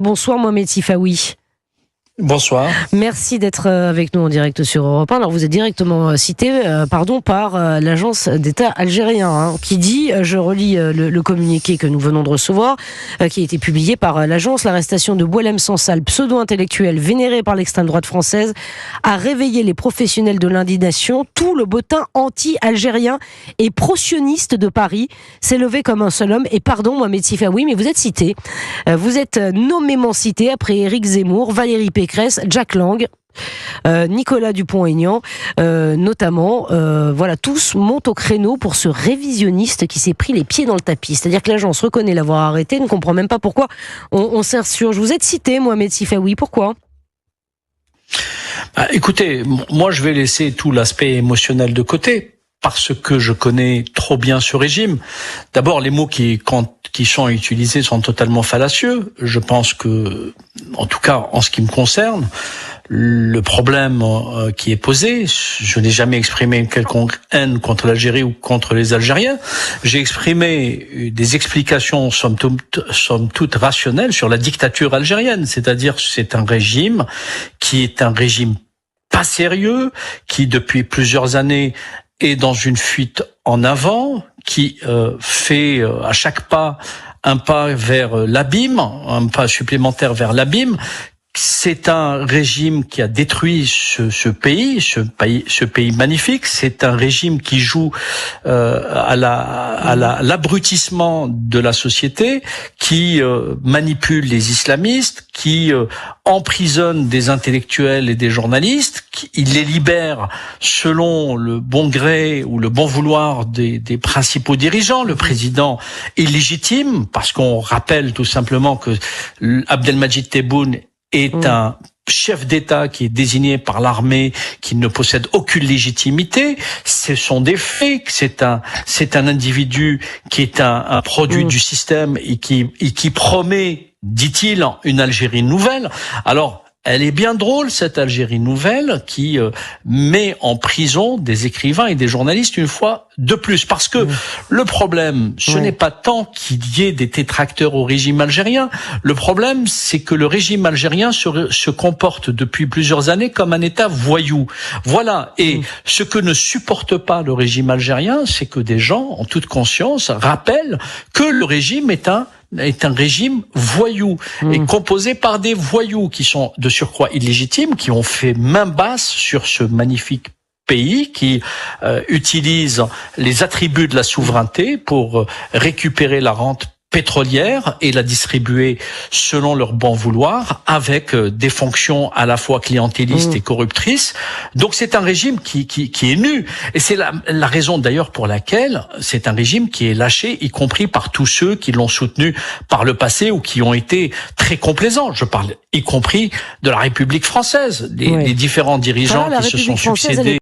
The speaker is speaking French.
Bonsoir Mohamed Sifaoui. Bonsoir. Merci d'être avec nous en direct sur Europe 1. Alors vous êtes directement cité par l'agence d'État algérien qui dit, je relis le communiqué que nous venons de recevoir, qui a été publié par l'agence: l'arrestation de Boualem Sansal, pseudo-intellectuel vénéré par l'extrême droite française, a réveillé les professionnels de l'indignation. Tout le bottin anti-algérien et pro-sioniste de Paris s'est levé comme un seul homme. Et pardon Mohamed Sifaoui, mais vous êtes cité. Vous êtes nommément cité après Éric Zemmour, Valérie Pécresse, Jack Lang, Nicolas Dupont-Aignan, notamment. Voilà, tous montent au créneau pour ce révisionniste qui s'est pris les pieds dans le tapis. C'est-à-dire que l'agence reconnaît l'avoir arrêté, ne comprend même pas pourquoi on s'insurge. Vous êtes cité, Mohamed Sifaoui, pourquoi ? Écoutez, moi je vais laisser tout l'aspect émotionnel de côté, parce que je connais trop bien ce régime. D'abord, les mots qui sont utilisés sont totalement fallacieux. Je pense que, en tout cas, en ce qui me concerne, le problème qui est posé, je n'ai jamais exprimé une quelconque haine contre l'Algérie ou contre les Algériens. J'ai exprimé des explications somme toute rationnelles sur la dictature algérienne. C'est-à-dire, c'est un régime qui est un régime pas sérieux, qui depuis plusieurs années est dans une fuite en avant, qui fait à chaque pas un pas vers l'abîme, un pas supplémentaire vers l'abîme. C'est un régime qui a détruit ce pays magnifique. C'est un régime qui joue à l'abrutissement de la société, qui manipule les islamistes, qui emprisonne des intellectuels et des journalistes. Il les libère selon le bon gré ou le bon vouloir des principaux dirigeants. Le président est légitime parce qu'on rappelle tout simplement que Abdelmadjid Tebboune est un chef d'État qui est désigné par l'armée, qui ne possède aucune légitimité. Ce sont des faits. C'est un individu qui est un produit du système et qui promet, dit-il, une Algérie nouvelle. Alors, elle est bien drôle, cette Algérie nouvelle, qui met en prison des écrivains et des journalistes une fois de plus. Parce que le problème, ce n'est pas tant qu'il y ait des détracteurs au régime algérien. Le problème, c'est que le régime algérien se comporte depuis plusieurs années comme un État voyou. Voilà. Et ce que ne supporte pas le régime algérien, c'est que des gens, en toute conscience, rappellent que le régime est un régime voyou et composé par des voyous qui sont de surcroît illégitimes, qui ont fait main basse sur ce magnifique pays, qui utilise les attributs de la souveraineté pour récupérer la rente pétrolière et la distribuer selon leur bon vouloir, avec des fonctions à la fois clientélistes et corruptrices. Donc c'est un régime qui est nu. Et c'est la raison d'ailleurs pour laquelle c'est un régime qui est lâché, y compris par tous ceux qui l'ont soutenu par le passé ou qui ont été très complaisants. Je parle y compris de la République française, des différents dirigeants qui se sont succédés.